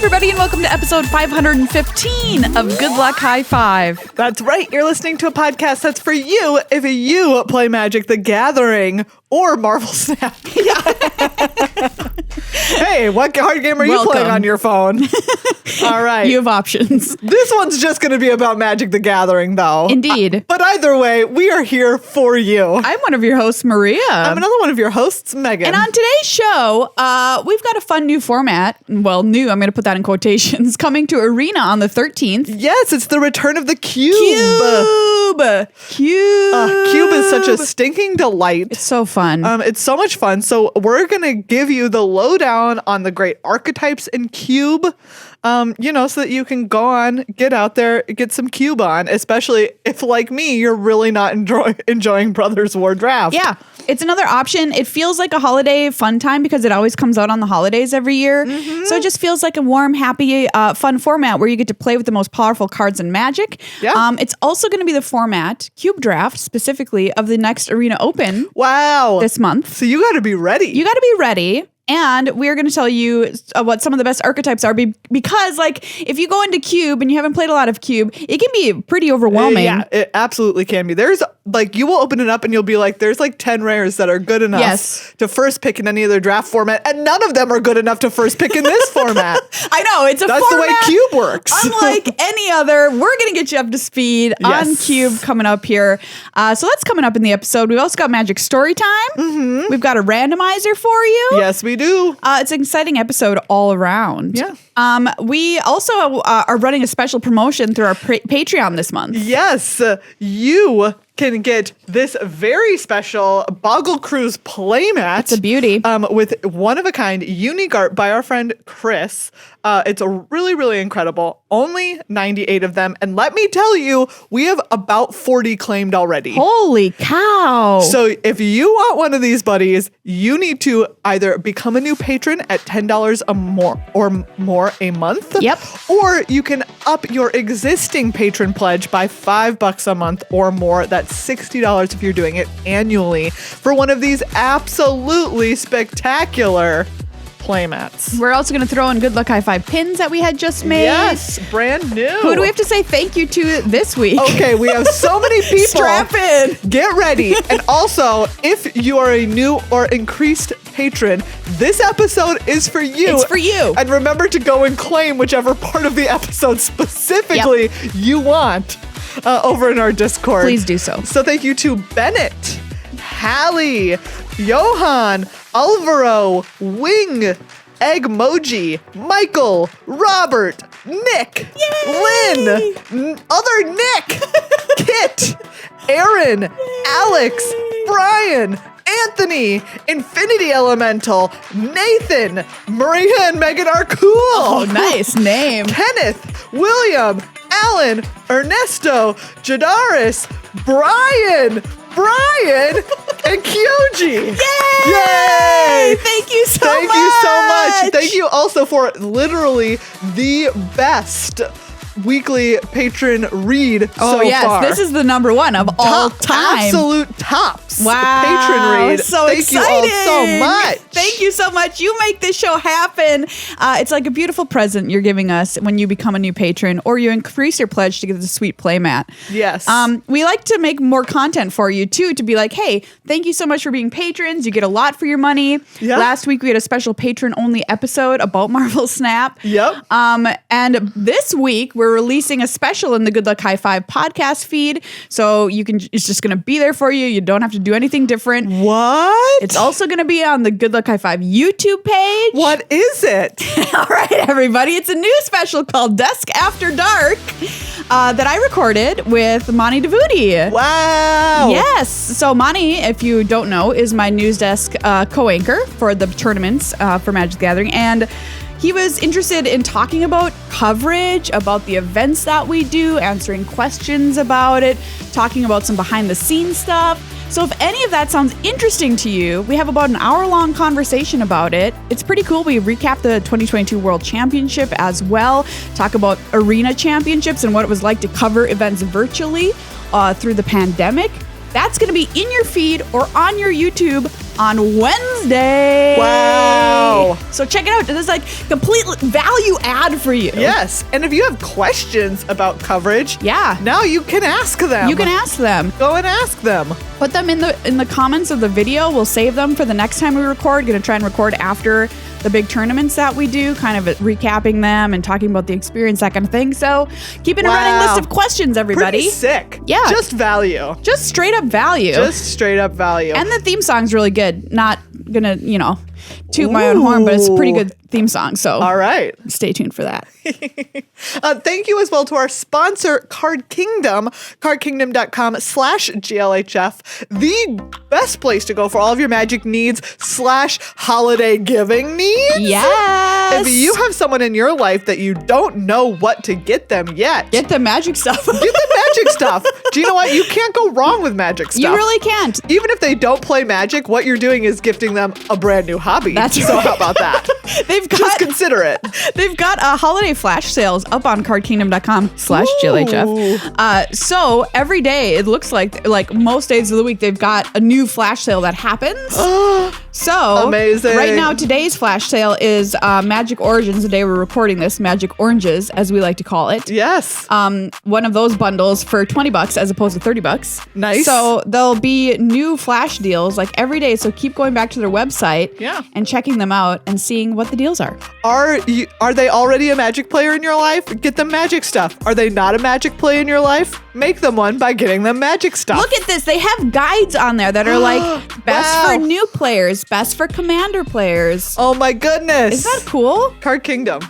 everybody, and welcome to episode 515 of Good Luck High Five. That's right. You're listening to a podcast that's for you if you play Magic the Gathering or Marvel Snap. Hey, what card game are you playing on your phone? All right. You have options. This one's just going to be about Magic the Gathering, though. Indeed. But either way, we are here for you. I'm one of your hosts, Maria. I'm another one of your hosts, Megan. And on today's show, we've got a fun new format. Well, new, I'm going to put that in quotations, coming to Arena on the 13th. Yes, it's the return of the Cube. Cube is such a stinking delight. It's so fun. It's so much fun. So we're going to give you the lowdown on the great archetypes in Cube, so that you can go on, get out there, get some Cube on, especially if, like me, you're really not enjoying Brothers War Draft. Yeah, it's another option. It feels like a holiday fun time because it always comes out on the holidays every year. Mm-hmm. So it just feels like a warm, happy, fun format where you get to play with the most powerful cards in Magic. Yeah. It's also going to be the format, Cube Draft specifically, of the next Arena Open. Wow. This month. So you got to be ready. You got to be ready. And we're going to tell you what some of the best archetypes are because, if you go into Cube and you haven't played a lot of Cube, it can be pretty overwhelming. Yeah, it absolutely can be. There's, you will open it up and you'll be like, there's 10 rares that are good enough to first pick in any other draft format, and none of them are good enough to first pick in this format. I know, it's That's the way Cube works. Unlike any other, we're going to get you up to speed on Cube coming up here. So that's coming up in the episode. We've also got Magic Storytime. Mm-hmm. We've got a randomizer for you. Yes, we do. It's an exciting episode all around. Yeah. We also are running a special promotion through our Patreon this month. Yes, you can get this very special Boggle Cruise playmat. It's a beauty. With one-of-a-kind unique art by our friend Chris. It's a really, really incredible. Only 98 of them. And let me tell you, we have about 40 claimed already. Holy cow. So if you want one of these buddies, you need to either become a new patron at $10 more a month. Yep. Or you can up your existing patron pledge by $5 a month or more. That's $60 if you're doing it annually for one of these absolutely spectacular playmats. We're also going to throw in Good Luck High Five pins that we had just made. Yes, brand new. Who do we have to say thank you to this week? Okay, we have so many people. Strap in. Get ready. And also, if you are a new or increased patron, this episode is for you. It's for you. And remember to go and claim whichever part of the episode specifically you want over in our Discord. Please do so. So thank you to Bennett, Hallie, Johan, Alvaro, Wing, Eggmoji, Michael, Robert, Nick, Lynn, other Nick, Kit, Aaron, Alex, Brian, Anthony, Infinity Elemental, Nathan, Maria and Meghan are cool. Oh, nice name. Kenneth, William, Alan, Ernesto, Jadaris, Brian, and Kyoji. Yay! Thank you so much. Thank you so much. Thank you also for literally the best weekly patron read so far. This is the number one of all time. Absolute tops. Wow. Patron read. So Thank exciting. you all so much. Thank you so much. You make this show happen. It's like a beautiful present you're giving us when you become a new patron or you increase your pledge to get the sweet playmat. Yes. We like to make more content for you too, to be like, hey, thank you so much for being patrons. You get a lot for your money. Yeah. Last week we had a special patron only episode about Marvel Snap. Yep. And this week we're releasing a special in the Good Luck High Five podcast feed. So it's just going to be there for you. You don't have to do anything different. What? It's also going to be on the Good Luck High Five YouTube page. What is it? All right, everybody. It's a new special called Desk After Dark that I recorded with Mani Devuti. Wow. Yes. So Mani, if you don't know, is my news desk co-anchor for the tournaments for Magic the Gathering. And he was interested in talking about coverage, about the events that we do, answering questions about it, talking about some behind-the-scenes stuff. So if any of that sounds interesting to you, we have about an hour-long conversation about it. It's pretty cool. We recap the 2022 World Championship as well, talk about Arena Championships and what it was like to cover events virtually through the pandemic. That's going to be in your feed or on your YouTube on Wednesday. Wow. So check it out. This is like complete value add for you. Yes. And if you have questions about coverage, now you can ask them. You can ask them. Go and ask them. Put them in the comments of the video. We'll save them for the next time we record. Going to try and record after the big tournaments that we do, kind of recapping them and talking about the experience, that kind of thing. So keeping a running list of questions, everybody. Pretty sick. Yeah. Just value. Just straight up value. Just straight up value. And the theme song's really good. Not gonna, toot my own horn, but it's a pretty good theme song. So all right. Stay tuned for that. Thank you as well to our sponsor, Card Kingdom, cardkingdom.com/GLHF, the best place to go for all of your Magic needs / holiday giving needs. Yes. If you have someone in your life that you don't know what to get them yet, get the magic stuff. Get the magic stuff. Do you know what? You can't go wrong with magic stuff. You really can't. Even if they don't play Magic, what you're doing is gifting them a brand new hobby. That's so right. how about that? Just consider it. They've got holiday flash sales up on cardkingdom.com/GLHF. So every day it looks like most days of the week they've got a new flash sale that happens. So amazing. Right now today's flash sale is Magic Origins. The day we're recording this, Magic Oranges as we like to call it. Yes. One of those bundles for $20 as opposed to $30. Nice. So there'll be new flash deals like every day. So keep going back to their website and checking them out and seeing what the deals are. Are they already a Magic player in your life? Get them Magic stuff. Are they not a Magic player in your life? Make them one by getting them Magic stuff. Look at this. They have guides on there that are like best for new players, best for Commander players. Oh my goodness. Is that cool? Card Kingdom.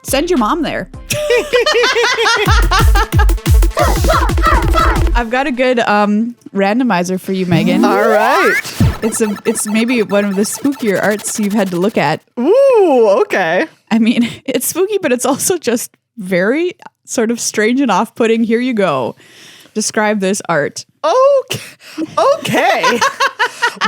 Send your mom there. I've got a good randomizer for you, Megan. All right. It's maybe one of the spookier arts you've had to look at. Ooh, okay. I mean, it's spooky, but it's also just very sort of strange and off-putting. Here you go. Describe this art. Okay.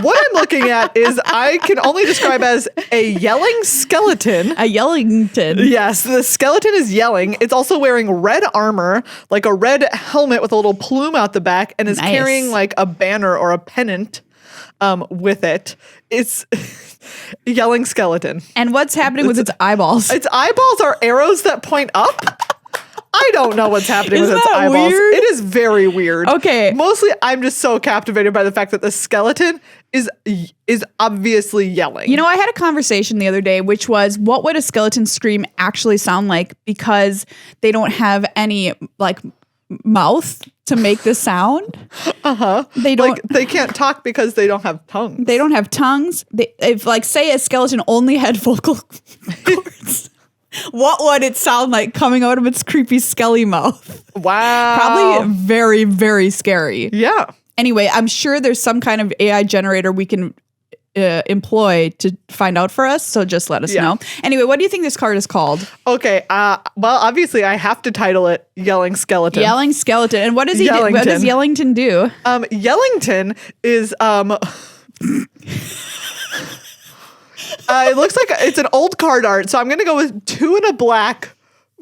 What I'm looking at is I can only describe as a yelling skeleton. A Yellington. Yes, the skeleton is yelling. It's also wearing red armor, like a red helmet with a little plume out the back, and is carrying like a banner or a pennant with it. It's a yelling skeleton. And what's happening with its eyeballs? Its eyeballs are arrows that point up. I don't know what's happening with its eyeballs. Weird? It is very weird. Okay. Mostly, I'm just so captivated by the fact that the skeleton is obviously yelling. You know, I had a conversation the other day, which was, what would a skeleton scream actually sound like? Because they don't have any like mouth to make the sound. They don't. Like, they can't talk because they don't have tongues. They don't have tongues. If like say a skeleton only had vocal cords. What would it sound like coming out of its creepy skelly mouth? Wow. Probably very, very scary. Yeah. Anyway, I'm sure there's some kind of AI generator we can employ to find out for us. So just let us know. Anyway, what do you think this card is called? Okay. Well, obviously I have to title it Yelling Skeleton. Yelling Skeleton. And what does he do? What does Yellington do? Yellington is it looks like it's an old card art, so I'm going to go with 2 and a black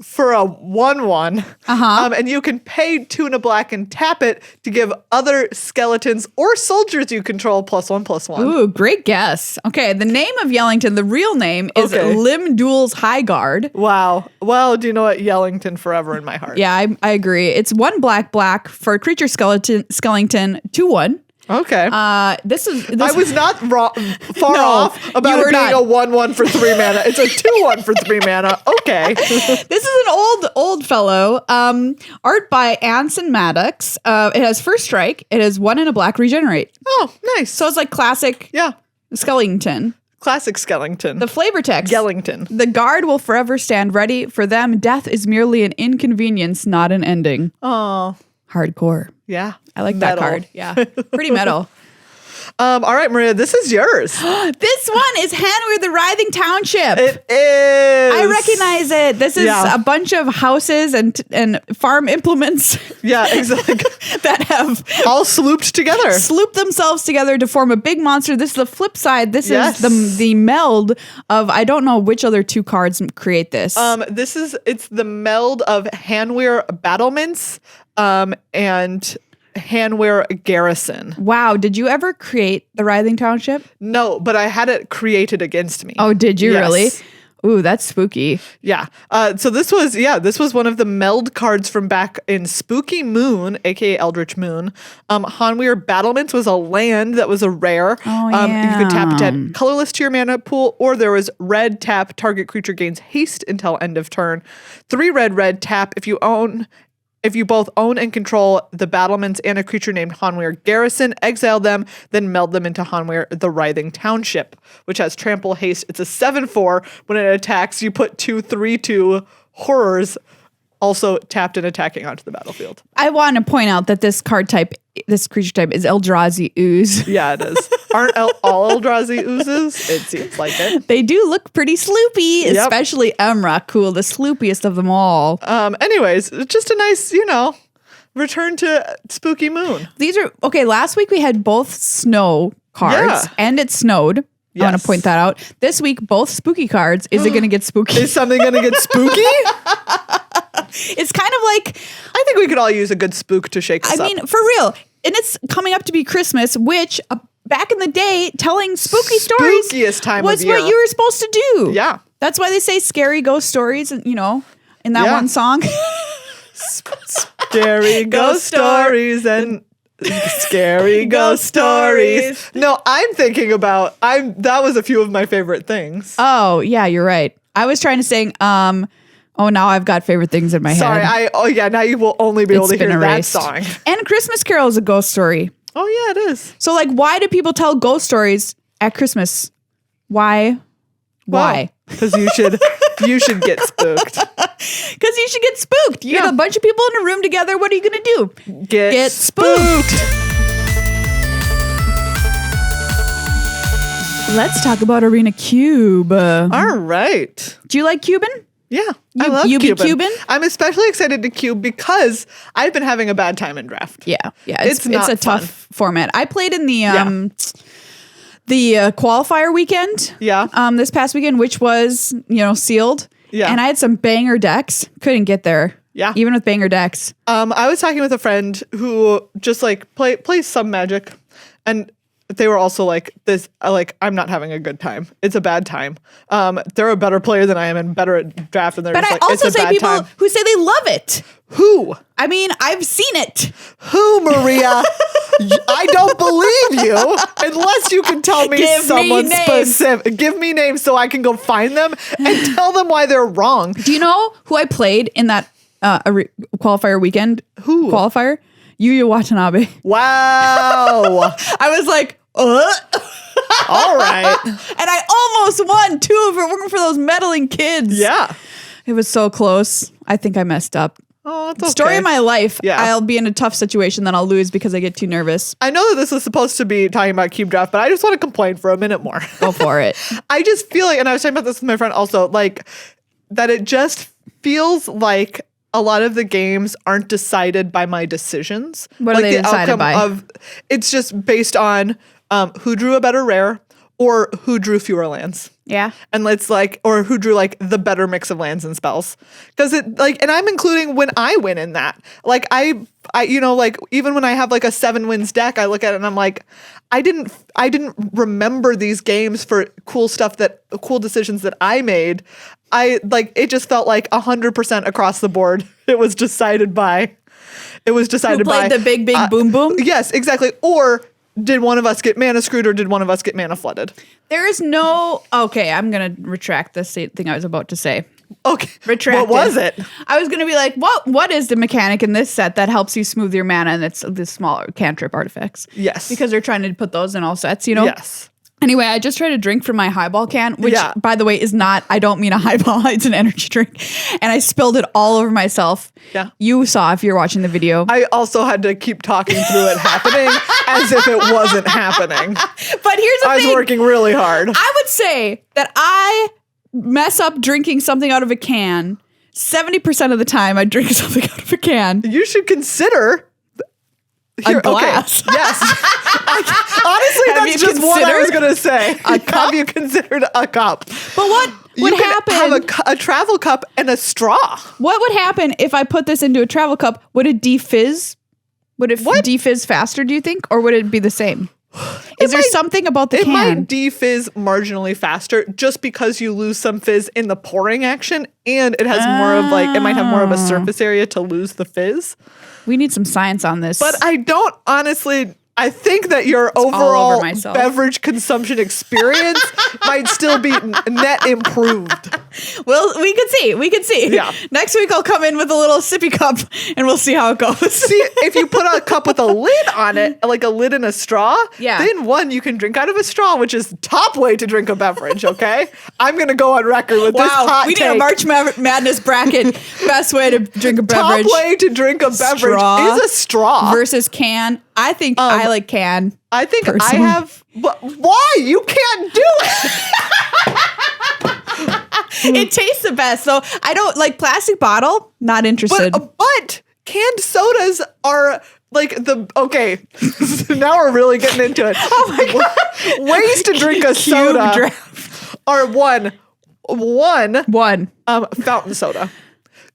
for a 1/1. And you can pay 2 and a black and tap it to give other skeletons or soldiers you control +1/+1. Ooh, great guess. Okay, the name of Yellington, the real name is Limdul's High Guard. Wow. Well, do you know what? Yellington forever in my heart. Yeah, I agree. It's 1 black for a creature skeleton 2/1. Okay. This I was not far off about it being a 1/1 for 3 mana. It's a 2/1 for 3 mana. Okay. This is an old fellow. Art by Anson Maddox. It has first strike. It has 1 and a black regenerate. Oh, nice. So it's like classic Skellington. Classic Skellington. The flavor text. Yellington. The guard will forever stand ready. For them, death is merely an inconvenience, not an ending. Oh. Hardcore. Yeah. I like that card. Yeah. Pretty metal. All right, Maria, this is yours. This one is Hanweir the Writhing Township. It is. I recognize it. This is a bunch of houses and farm implements. Yeah, exactly. that have all slooped together. Slooped themselves together to form a big monster. This is the flip side. This is the meld of, I don't know which other 2 cards create this. It's the meld of Hanweir Battlements and Hanweir Garrison. Wow. Did you ever create the Writhing Township? No, but I had it created against me. Oh, did you Yes. really? Ooh, that's spooky. Yeah. So this was one of the meld cards from back in Spooky Moon, aka Eldritch Moon. Hanweir Battlements was a land that was a rare. Oh, You could tap it yeah. at colorless to your mana pool, or there was red tap, target creature gains haste until end of turn. 3 red tap if you both own and control the battlements and a creature named Hanweir Garrison, exile them, then meld them into Hanweir the Writhing Township, which has trample haste. It's a 7/4. When it attacks, you put 2 3/2 horrors also tapped and attacking onto the battlefield. I want to point out that this creature type is Eldrazi Ooze. Yeah, it is. Aren't all Eldrazi oozes? It seems like it. They do look pretty sloopy, Yep. especially Emrakul, the sloopiest of them all. Anyways, just a nice, return to Spooky Moon. These are okay. Last week we had both snow cards, Yeah. and it snowed. I want Yes. to point that out. This week, both spooky cards. Is it going to get spooky? Is something going to get spooky? It's kind of like, I think we could all use a good spook to shake us I up. mean, for real. And it's coming up to be Christmas, which back in the day, telling spooky stories Spookiest time was of year. what you were supposed to do. Yeah. That's why they say scary ghost stories, and in that Yeah. one song. Scary ghost stories and scary ghost stories. No, I'm thinking about that was a few of my favorite things. Oh, yeah, you're right. I was trying to sing, now I've got favorite things in my Sorry, head. now you will only be able to It's been hear that erased. song. And Christmas Carol is a ghost story. Oh yeah, it is. So like, why do people tell ghost stories at Christmas? Why? Why? Because you should get spooked. Because you should get spooked. You Yeah. get a bunch of people in a room together. What are you going to do? Get spooked. Let's talk about Arena Cube. All right. Do you like Cuban? Yeah, I love you be Cuban. Cuban? I'm especially excited to cube because I've been having a bad time in draft. Yeah. It's not a fun. tough format. I played in the qualifier weekend. Yeah. This past weekend, which was sealed. Yeah. And I had some banger decks. Couldn't get there. Yeah. Even with banger decks. I was talking with a friend who just like plays some Magic, and they were also like this. I'm not having a good time. It's a bad time. They're a better player than I am and better at draft, and they're But just I like, also it's a say bad people time. who say they love it. Who? I mean, I've seen it. Who, Maria? I don't believe you unless you can tell me Give me someone names. specific. Give me names so I can go find them and tell them why they're wrong. Do you know who I played in that qualifier weekend? Who? Qualifier? Yuya Watanabe. Wow. I was like, All right. and I almost won 2 of it working for those meddling kids. Yeah. It was so close. I think I messed up. Oh, it's okay. Story of my life. Yeah. I'll be in a tough situation, then I'll lose because I get too nervous. I know that this was supposed to be talking about Cube Draft, but I just want to complain for a minute more. Go for it. I just feel like, and I was talking about this with my friend also, like that it just feels like a lot of the games aren't decided by my decisions. What are like they decided by? It's just based on who drew a better rare or who drew fewer lands. Yeah. And it's like, or who drew like the better mix of lands and spells. Cause it like, and I'm including when I win in that. Like I, like even when I have like a 7 wins deck, I look at it and I'm like, I didn't remember these games for cool decisions that I made. It just felt like 100% across the board. It was decided by. Who played the big boom boom? Yes, exactly. Or did one of us get mana screwed or did one of us get mana flooded? There is no. Okay, I'm going to retract this thing I was about to say. Okay. Retract. What was it? I was going to be like, what is the mechanic in this set that helps you smooth your mana? And it's the smaller cantrip artifacts. Yes. Because they're trying to put those in all sets, you know? Yes. Anyway, I just tried to drink from my highball can, which, Yeah. by the way, is not, I don't mean a highball, it's an energy drink. And I spilled it all over myself. Yeah. You saw if you're watching the video. I also had to keep talking through it happening as if it wasn't happening. But here's the I was thing. working really hard. I would say that I mess up drinking something out of a can. 70% of the time I drink something out of a can. You should consider A glass. Okay. Yes. Honestly, Have that's you just what I was considered going to say. Have you considered a cup? But what would You can happen? have a travel cup and a straw. What would happen if I put this into a travel cup? Would it defizz? Would it defizz faster, do you think? Or would it be the same? Is there something about the can? It might defizz marginally faster just because you lose some fizz in the pouring action, and it has more of like, it might have more of a surface area to lose the fizz. We need some science on this. But I don't honestly, I think that your overall beverage consumption experience might still be net improved. Well, we could see. Yeah. Next week I'll come in with a little sippy cup and we'll see how it goes. See, if you put a cup with a lid on it, like a lid and a straw, then one, you can drink out of a straw, which is top way to drink a beverage, okay? I'm going to go on record with this hot we take. need a March Madness bracket. Best way to drink a beverage. Top way to drink a beverage is a straw. Versus can. I think I like can. I think personally. I have... Why? You can't do it! It tastes the best. So I don't like plastic bottle. Not interested. But canned sodas are like okay. Now we're really getting into it. Oh my God. Ways to drink a soda draft. are one, fountain soda.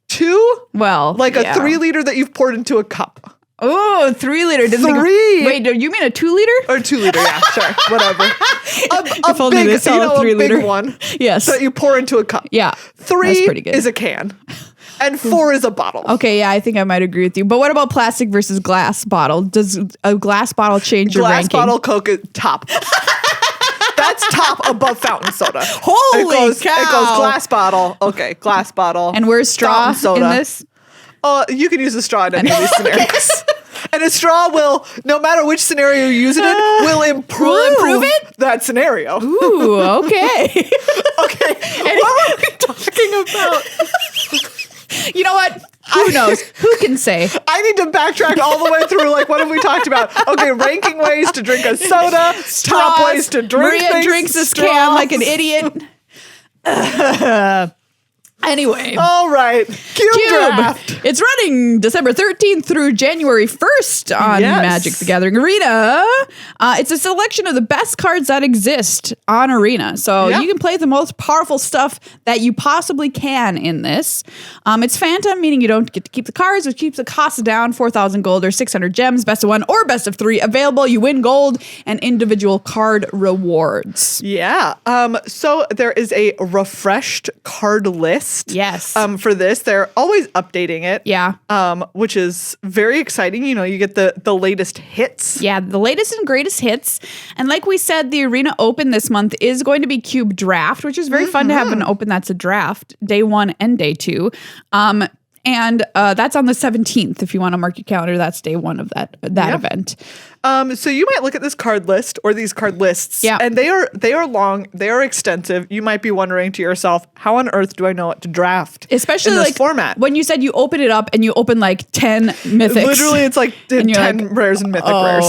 2, like a 3 liter that you've poured into a cup. Oh, 3 liter. 3. Wait, do you mean a 2 liter? Or 2 liter, yeah, sure, whatever. If only they sell a 3 liter. Big one. Yes. That you pour into a cup. Yeah. 3 that's pretty good. is a can. And 4 is a bottle. Okay, yeah, I think I might agree with you. But what about plastic versus glass bottle? Does a glass bottle change your ranking? Glass bottle Coke is top. That's top above fountain soda. Holy cow. It goes glass bottle. Okay, glass bottle. And where's straw in this? You can use a straw in any of these scenarios. And a straw will, no matter which scenario you use it in, will improve it? that scenario. Ooh, okay. Okay, what were we talking about? You know what? Who knows? Who can say? I need to backtrack all the way through. Like, what have we talked about? Okay, ranking ways to drink a soda. Straws. Top ways to drink Maria things. drinks this can like an idiot. Anyway. All right. Cube Draft. It's running December 13th through January 1st on Magic the Gathering Arena. It's a selection of the best cards that exist on Arena. So you can play the most powerful stuff that you possibly can in this. It's Phantom, meaning you don't get to keep the cards, which keeps the cost down, 4,000 gold or 600 gems, best of 1 or best of 3 available. You win gold and individual card rewards. Yeah. So there is a refreshed card list. Yes. For this, they're always updating it. Yeah. Which is very exciting. You know, you get the latest hits. Yeah, the latest and greatest hits. And like we said, the Arena Open this month is going to be Cube Draft, which is very fun to have an open that's a draft, day 1 and day 2. And that's on the 17th. If you want to mark your calendar, that's day 1 of that event. So you might look at this card list or these card lists, and they are long, they are extensive. You might be wondering to yourself, how on earth do I know what to draft? Especially in this like format. When you said you open it up and you open like 10 mythics. Literally, it's like 10 rares and mythic rares.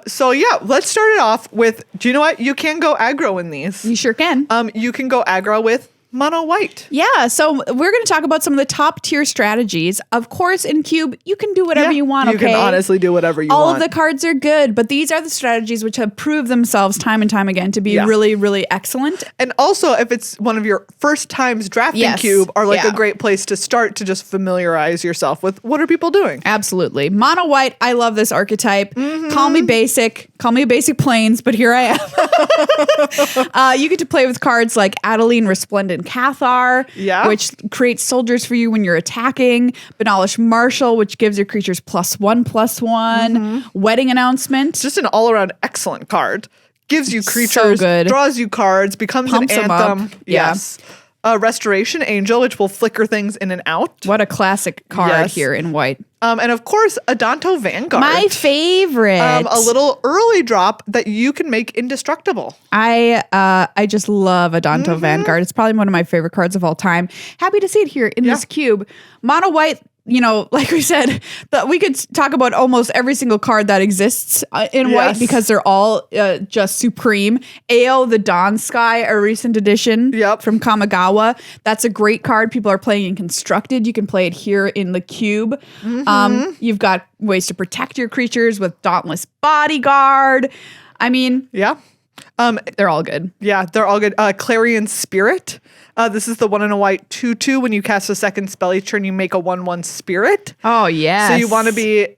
So yeah, let's start it off with. Do you know what? You can go aggro in these. You sure can. You can go aggro with mono white. Yeah, so we're going to talk about some of the top tier strategies. Of course, in Cube, you can do whatever you want, You can honestly do whatever you want. All of the cards are good, but these are the strategies which have proved themselves time and time again to be really, really excellent. And also, if it's one of your first times drafting Cube, are like a great place to start to just familiarize yourself with what are people doing. Absolutely. Mono white, I love this archetype. Call me basic. Call me a basic plains, but here I am. You get to play with cards like Adeline Resplendent Cathar, which creates soldiers for you when you're attacking. Benalish Marshal, which gives your creatures +1/+1. Wedding Announcement. Just an all-around excellent card. Gives you creatures, so good. Draws you cards, becomes Pumps an anthem. Yes. Restoration Angel, which will flicker things in and out. What a classic card here in white. And of course, Adanto Vanguard. My favorite. A little early drop that you can make indestructible. I just love Adanto Vanguard. It's probably one of my favorite cards of all time. Happy to see it here in this cube. Mono white, you know, like we said, we could talk about almost every single card that exists in white because they're all just supreme. Ao the Dawn Sky, a recent edition from Kamigawa. That's a great card. People are playing in Constructed. You can play it here in the cube. You've got ways to protect your creatures with Dauntless Bodyguard. I mean, they're all good. Yeah, they're all good. Clarion Spirit. This is the 1 and a white 2/2. When you cast a second spell each turn, you make a 1/1 spirit. Oh, yeah. So you want to be,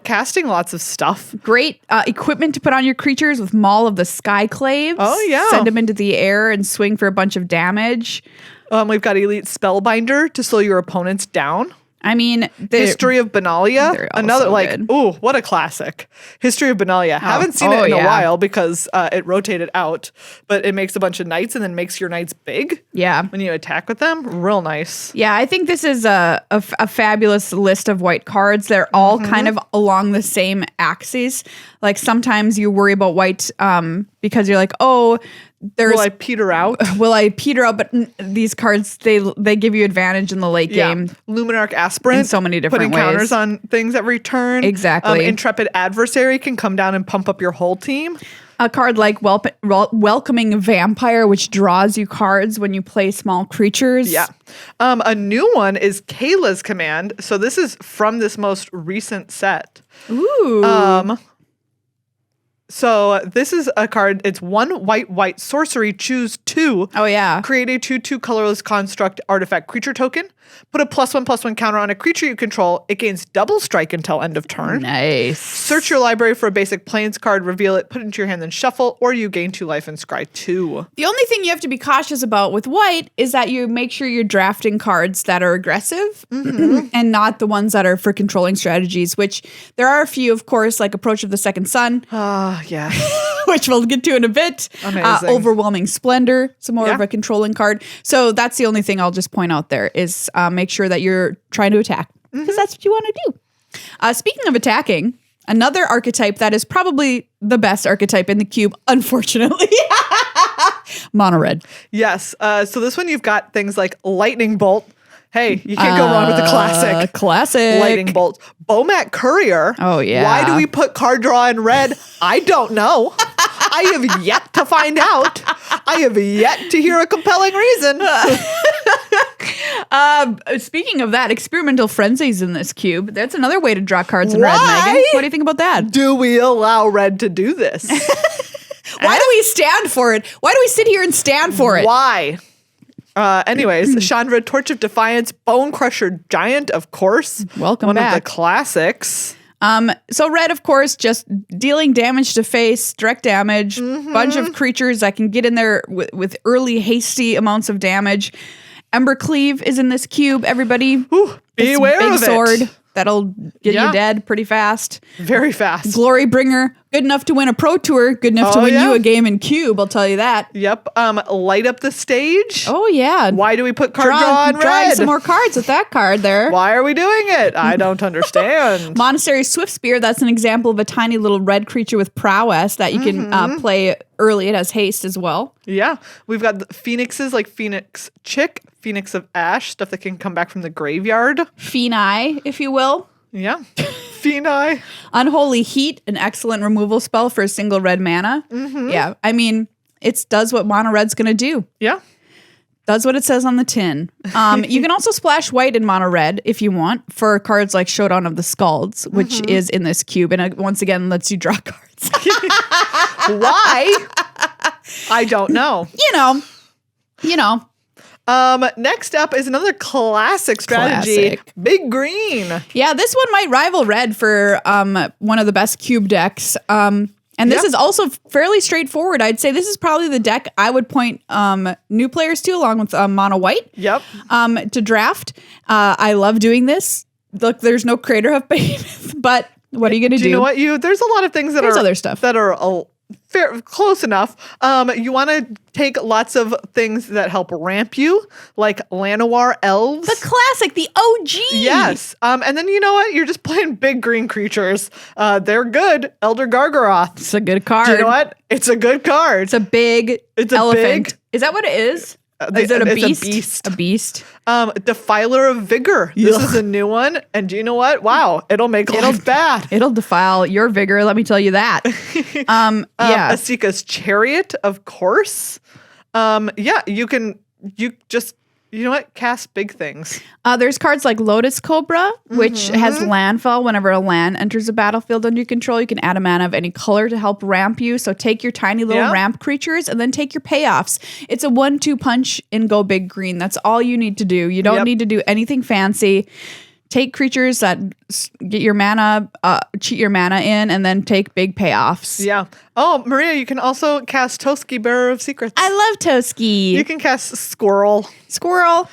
casting lots of stuff. Great equipment to put on your creatures with Maul of the Skyclaves. Oh, yeah. Send them into the air and swing for a bunch of damage. We've got Elite Spellbinder to slow your opponents down. I mean, History of Benalia, another good. what a classic. History of Benalia. Haven't seen it in a while because it rotated out, but it makes a bunch of knights and then makes your knights big. Yeah. When you attack with them, real nice. Yeah, I think this is a fabulous list of white cards. They're all kind of along the same axis. Like sometimes you worry about white because you're like, oh, Will I peter out? But these cards, they give you advantage in the late game. Luminarch Aspirant. In so many different putting ways. Counters on things every turn. Exactly. Intrepid Adversary can come down and pump up your whole team. A card like Welcoming Vampire, which draws you cards when you play small creatures. Yeah. A new one is Kayla's Command. So this is from this most recent set. Ooh. So this is a card. It's 1 white sorcery. Choose 2. Oh, yeah. Create a 2/2 colorless construct artifact creature token. Put a +1/+1 counter on a creature you control. It gains double strike until end of turn. Nice. Search your library for a basic plains card, reveal it, put it into your hand, then shuffle, or you gain 2 life and scry 2. The only thing you have to be cautious about with white is that you make sure you're drafting cards that are aggressive and not the ones that are for controlling strategies, which there are a few, of course, like Approach of the Second Sun. Yeah. Which we'll get to in a bit. Amazing. Overwhelming Splendor, some more of a controlling card. So that's the only thing I'll just point out there is make sure that you're trying to attack because that's what you want to do. Speaking of attacking, another archetype that is probably the best archetype in the cube, unfortunately. Mono red. Yes. So this one you've got things like Lightning Bolt. Hey, you can't go wrong with the classic. Classic. Lightning Bolt. Bomat Courier. Oh, yeah. Why do we put card draw in red? I don't know. I have yet to find out. I have yet to hear a compelling reason. Speaking of that, Experimental Frenzy's in this cube. That's another way to draw cards in red, Megan. What do you think about that? Do we allow red to do this? Why do we stand for it? Why do we sit here and stand for it? Why? Anyways, Chandra, Torch of Defiance, Bone Crusher Giant, of course. Welcome back. One of the classics. So red, of course, just dealing damage to face, direct damage, bunch of creatures that can get in there with early, hasty amounts of damage. Embercleave is in this cube, everybody. Ooh, beware big of it. Sword that'll get you dead pretty fast. Very fast. Glorybringer, good enough to win a pro tour, good enough to win you a game in cube, I'll tell you that. Yep. Light up the stage. Oh, yeah. Why do we put card draw in red? Drawing some more cards with that card there. Why are we doing it? I don't understand. Monastery Swiftspear, that's an example of a tiny little red creature with prowess that you can play early. It has haste as well. Yeah. We've got the phoenixes like Phoenix Chick, Phoenix of Ash, stuff that can come back from the graveyard. Phenai, if you will. Yeah. Phenai. Unholy Heat, an excellent removal spell for a single red mana. Yeah. I mean, it does what mono red's going to do. Yeah. Does what it says on the tin. You can also splash white in mono red if you want for cards like Showdown of the Scalds, which is in this cube. And once again, lets you draw cards. Why? I don't know. You know. Next up is another classic strategy. Big green. Yeah, this one might rival red for one of the best cube decks. And this is also fairly straightforward. I'd say this is probably the deck I would point new players to, along with mono white. Yep. To draft. I love doing this. Look, there's no Crater of Pain, but what are you going to do? You know what? There's a lot of things that There's other stuff that are close enough. You want to take lots of things that help ramp you, like Llanowar Elves. The classic, the OG. Yes. And then you know what? You're just playing big green creatures. They're good. Elder Gargaroth. It's a good card. Do you know what? It's a good card. It's a big elephant. Is that what it is? Is it a beast? A beast. A beast. Defiler of Vigor. This is a new one. And do you know what? Wow. It'll make life bad. It'll defile your vigor, let me tell you that. Asika's Chariot, of course. You You know what? Cast big things. There's cards like Lotus Cobra, which has landfall. Whenever a land enters a battlefield under your control, you can add a mana of any color to help ramp you. So take your tiny little ramp creatures and then take your payoffs. It's a 1-2 punch and go big green. That's all you need to do. You don't need to do anything fancy. Take creatures that get your mana, cheat your mana in, and then take big payoffs. Yeah. Oh, Maria, you can also cast Toski, Bearer of Secrets. I love Toski. You can cast Squirrel. Squirrel.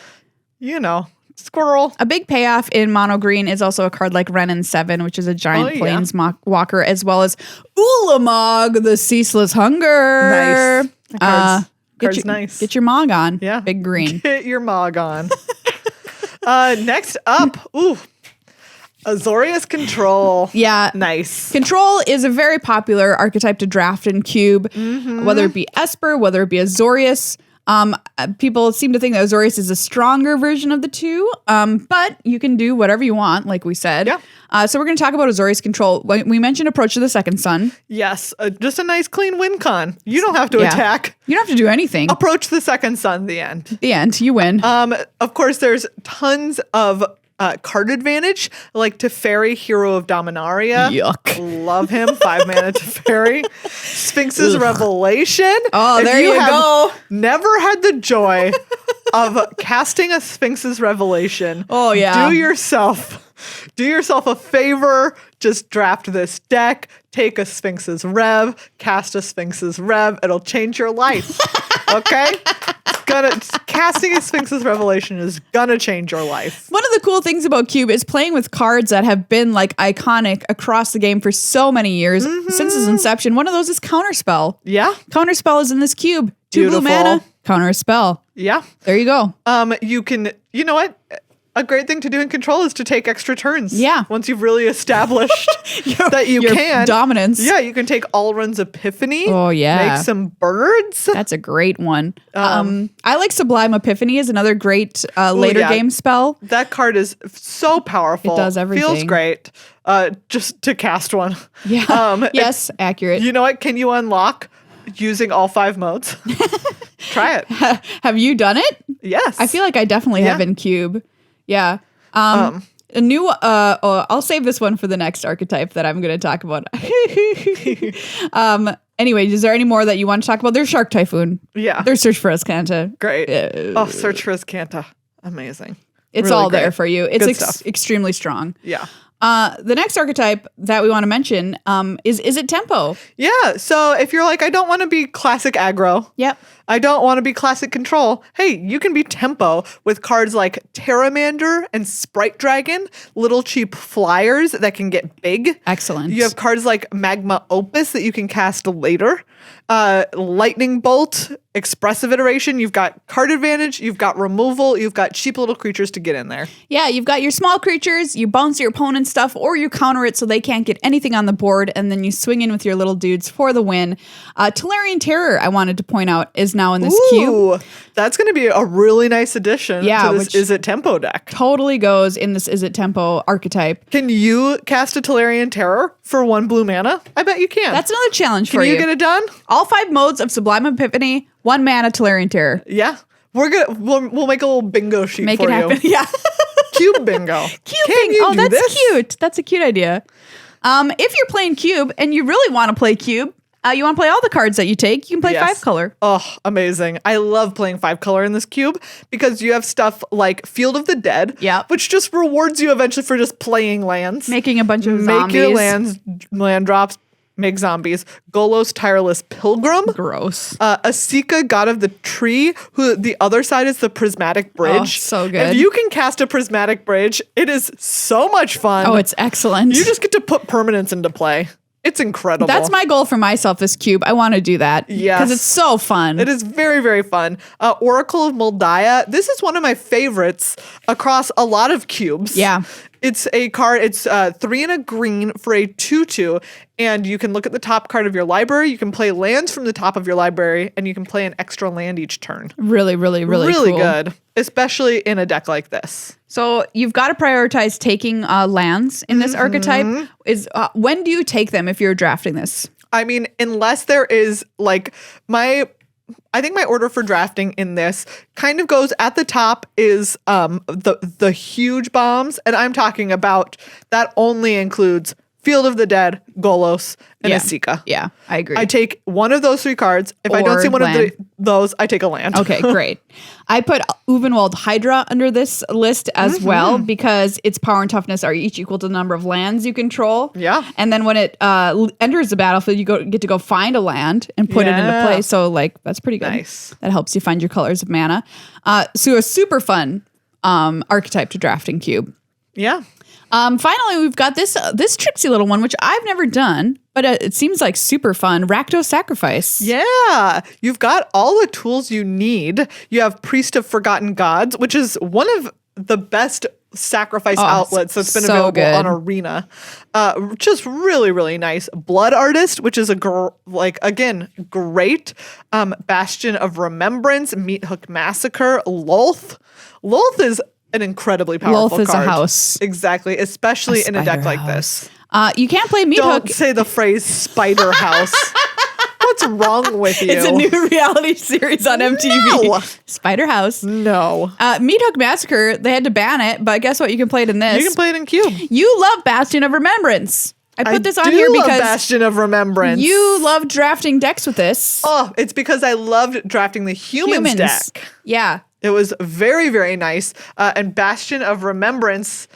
You know, Squirrel. A big payoff in mono green is also a card like Renin 7, which is a giant planeswalker, as well as Ulamog, the Ceaseless Hunger. Nice. Card's nice. Get your Mog on. Yeah. Big green. Get your Mog on. Next up, Azorius Control. Yeah. Nice. Control is a very popular archetype to draft in Cube, whether it be Esper, whether it be Azorius. People seem to think that Azorius is a stronger version of the two, but you can do whatever you want, like we said. Yeah. So we're going to talk about Azorius Control. We mentioned Approach to the Second Sun. Yes. Just a nice clean win con. You don't have to attack. You don't have to do anything. Approach the Second Sun, the end. The end. You win. Of course, there's tons of card advantage, like Teferi, Hero of Dominaria. Yuck. Love him. 5 mana Teferi. Sphinx's Revelation. Oh, there you go. Never had the joy of casting a Sphinx's Revelation. Oh, yeah. Do yourself a favor. Just draft this deck. Take a Sphinx's Rev. Cast a Sphinx's Rev. It'll change your life. Okay? Casting a Sphinx's Revelation is gonna change your life. One of the cool things about Cube is playing with cards that have been like iconic across the game for so many years since its inception. One of those is Counterspell. Yeah. Counterspell is in this cube. 2 blue mana, Counterspell. Yeah. There you go. You know what? A great thing to do in Control is to take extra turns. Yeah. Once you've really established that you your can. dominance. Yeah, you can take Alrund's Epiphany. Oh, yeah. Make some birds. That's a great one. I like Sublime Epiphany is another great later game spell. That card is so powerful. It does everything. Feels great. Just to cast one. Yeah. Yes, accurate. You know what? Can you unlock using all 5 modes? Try it. Have you done it? Yes. I feel like I definitely have in Cube. Yeah. A new I'll save this one for the next archetype that I'm going to talk about. Anyway, is there any more that you want to talk about? There's Shark Typhoon. Yeah. There's Search for Azcanta. Great. Search for Azcanta. Amazing. It's really all great. there for you. It's extremely strong. Yeah. The next archetype that we want to mention is it Tempo? Yeah. So if you're like, I don't want to be classic aggro. Yep. I don't want to be classic control. Hey, you can be Tempo with cards like Terramander and Sprite Dragon, little cheap flyers that can get big. Excellent. You have cards like Magma Opus that you can cast later. Lightning Bolt, Expressive Iteration. You've got card advantage. You've got removal. You've got cheap little creatures to get in there. Yeah, you've got your small creatures. You bounce your opponent's stuff or you counter it so they can't get anything on the board. And then you swing in with your little dudes for the win. Tolarian Terror, I wanted to point out, is now in this cube. That's going to be a really nice addition to this Is It Tempo deck. Totally goes in this Is It Tempo archetype. Can you cast a Tolarian Terror for 1 blue mana? I bet you can. That's another challenge for you. you. Can you get it done? All 5 modes of Sublime Epiphany, 1 mana Tolarian Terror. Yeah. We'll make a little bingo sheet Make for it happen. you. Yeah. Cube bingo. Cube bingo. Oh, that's cute. That's a cute idea. If you're playing Cube and you really want to play Cube, you want to play all the cards that you take, you can play 5 color. Oh, amazing. I love playing 5 color in this cube because you have stuff like Field of the Dead, which just rewards you eventually for just playing lands. Making a bunch of zombies. Make your land drops, make zombies. Golos Tireless Pilgrim. Gross. Asika, God of the Tree, who the other side is the Prismatic Bridge. Oh, so good. If you can cast a Prismatic Bridge, it is so much fun. Oh, it's excellent. You just get to put permanents into play. It's incredible. That's my goal for myself this cube. I want to do that. Yes. Because it's so fun. It is very, very fun. Oracle of Moldiah. This is one of my favorites across a lot of cubes. Yeah. It's a card. It's 3 and a green for a 2/2. And you can look at the top card of your library. You can play lands from the top of your library. And you can play an extra land each turn. Really, really, really cool. good. Especially in a deck like this. So you've got to prioritize taking lands in this archetype. When do you take them if you're drafting this? I mean, unless there is like my I think my order for drafting in this kind of goes at the top is the huge bombs, and I'm talking about that only includes Field of the Dead, Golos, and Asika. Yeah, I agree. I take one of those 3 cards. If I don't see one of those, I take a land. Okay, great. I put Uvenwald Hydra under this list as well because its power and toughness are each equal to the number of lands you control. Yeah. And then when it enters the battlefield, you get to go find a land and put it into play. So like that's pretty good. Nice. That helps you find your colors of mana. So a super fun archetype to draft in Cube. Yeah. Finally, we've got this tricksy little one, which I've never done, but it seems like super fun. Rakdos Sacrifice. Yeah. You've got all the tools you need. You have Priest of Forgotten Gods, which is one of the best sacrifice outlets that's been available on Arena. Just really, really nice. Blood Artist, which is great. Bastion of Remembrance, Meat Hook Massacre, Lolth. Lolth is an incredibly powerful Lolth is card. a house. Exactly, especially in a deck like this. You can't play Meat Hook. Don't say the phrase spider house. What's wrong with you? It's a new reality series on MTV. No. Spider House. No. Meat Hook Massacre, they had to ban it, but guess what? You can play it in this. You can play it in Cube. You love Bastion of Remembrance. I put this on do here love because Bastion of Remembrance. you love drafting decks with this. Oh, it's because I loved drafting the humans deck. Yeah. It was very, very nice. And Bastion of Remembrance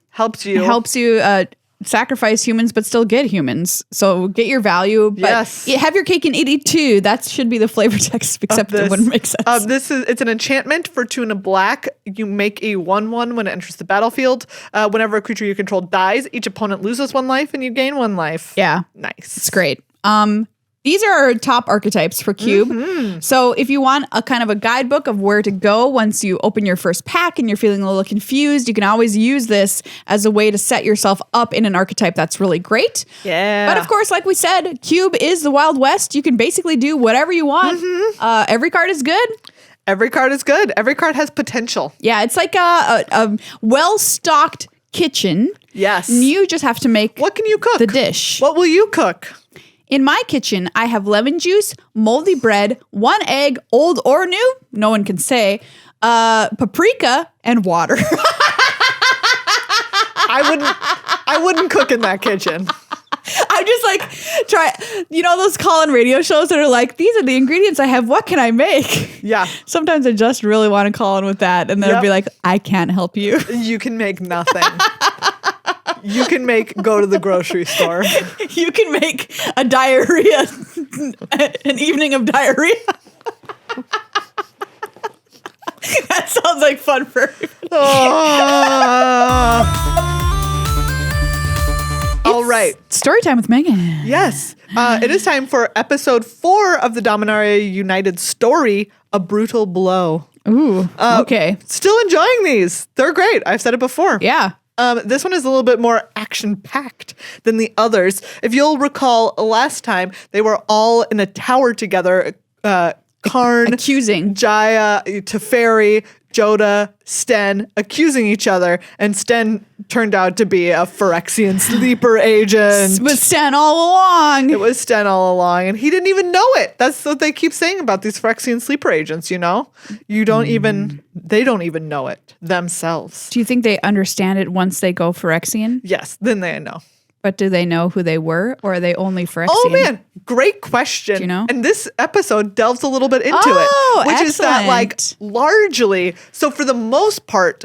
helps you. It helps you sacrifice humans, but still get humans. So get your value. But yes. Have your cake in 82. That should be the flavor text, except it wouldn't make sense. It's an enchantment for 2 and a black. You make a 1/1 when it enters the battlefield. Whenever a creature you control dies, each opponent loses 1 life and you gain 1 life. Yeah. Nice. It's great. These are our top archetypes for Cube. So if you want a kind of a guidebook of where to go once you open your first pack and you're feeling a little confused, you can always use this as a way to set yourself up in an archetype that's really great. Yeah. But of course, like we said, Cube is the Wild West. You can basically do whatever you want. Every card is good. Every card is good. Every card has potential. Yeah, it's like a well-stocked kitchen. Yes. And you just have to make what can you cook? The dish. What will you cook? In my kitchen, I have lemon juice, moldy bread, 1 egg, old or new, no one can say, paprika, and water. I wouldn't cook in that kitchen. I'm just like, those call-in radio shows that are like, these are the ingredients I have, what can I make? Yeah. Sometimes I just really want to call in with that, and then I'll be like, I can't help you. You can make nothing. You can go to the grocery store. You can make a diarrhea, an evening of diarrhea. That sounds like fun for everybody. All right. Storytime with Meghan. Yes. It is time for episode 4 of the Dominaria United story, A Brutal Blow. Ooh, okay. Still enjoying these. They're great. I've said it before. Yeah. This one is a little bit more action-packed than the others. If you'll recall, last time they were all in a tower together. Karn, accusing Jaya, Teferi, Joda, Sten, accusing each other, and Sten turned out to be a Phyrexian sleeper agent. It was Sten all along. It was Sten all along, and he didn't even know it. That's what they keep saying about these Phyrexian sleeper agents, they don't even know it themselves. Do you think they understand it once they go Phyrexian? Yes, then they know. But do they know who they were, or are they only Phyrexian? Oh man, great question. Do you know? And this episode delves a little bit into it, which is that largely, so for the most part,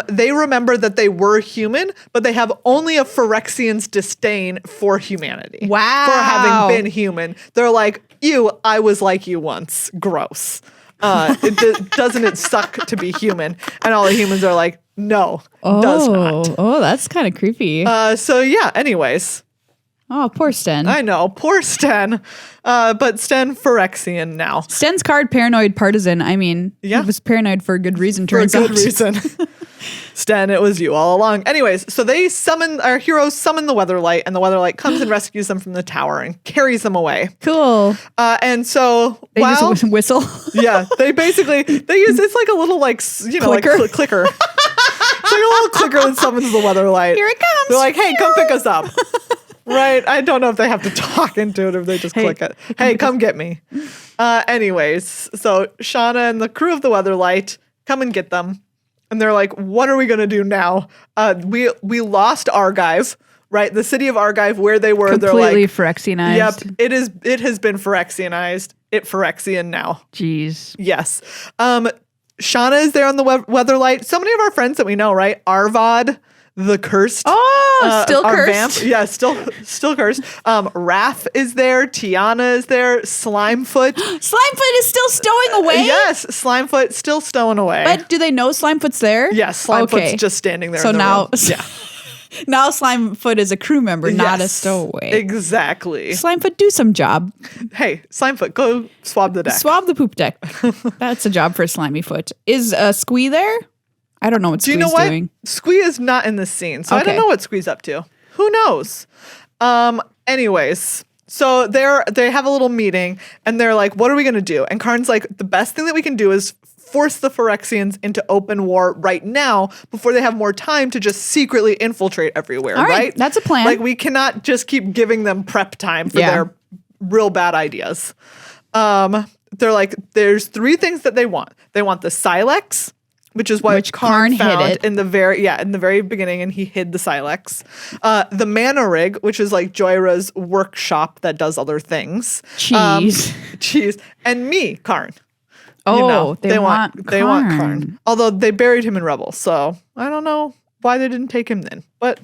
they remember that they were human, but they have only a Phyrexian's disdain for humanity. Wow. For having been human. They're like, I was like you once. Gross. Doesn't it suck to be human? And all the humans are like, no, does not. Oh, that's kind of creepy. So yeah, anyways. Oh, poor Sten. I know, poor Sten. But Sten Phyrexian now. Sten's card, Paranoid Partisan. I mean, he was paranoid for a good reason, turns out. For a good reason. Sten, it was you all along. Anyways, so our heroes summon the Weatherlight, and the Weatherlight comes and rescues them from the tower and carries them away. Cool. And so they just whistle. Yeah, it's like a little clicker. Like clicker. It's like a little clicker that summons the Weatherlight. Here it comes. They're like, hey, come pick us up. Right. I don't know if they have to talk into it or if they just click it. Hey, come get me. Anyways, so Shauna and the crew of the Weatherlight come and get them. And they're like, what are we going to do now? We lost Argive, right? The city of Argive where they were. Completely they're like, Phyrexianized. Yep. It has been Phyrexianized. It Phyrexian now. Jeez. Yes. Shauna is there on the Weatherlight. So many of our friends that we know, right? Arvad, the cursed. Oh, still cursed. Yeah, still cursed. Raph is there. Tiana is there. Slimefoot. Slimefoot is still stowing away? Yes, Slimefoot still stowing away. But do they know Slimefoot's there? Yes, Slimefoot's just standing there. So in the now, room. Yeah. Now Slimefoot is a crew member, not a stowaway. Exactly. Slimefoot, do some job. Hey, Slimefoot, go swab the deck. Swab the poop deck. That's a job for Slimyfoot. Is Squee there? I don't know what Squee's doing. Do you know what? Squee is not in this scene, so I don't know what Squee's up to. Who knows? Anyways, so they have a little meeting, and they're like, what are we going to do? And Karn's like, the best thing that we can do is force the Phyrexians into open war right now before they have more time to just secretly infiltrate everywhere, All right? That's a plan. Like, we cannot just keep giving them prep time for their real bad ideas. They're like, there's 3 things that they want. They want the Silex, which is what Karn found in the very beginning, and he hid the Silex. The Mana Rig, which is like Joyra's workshop that does other things. Cheese. And me, Karn. Oh, they want Karn. Although they buried him in rubble, so I don't know why they didn't take him then. But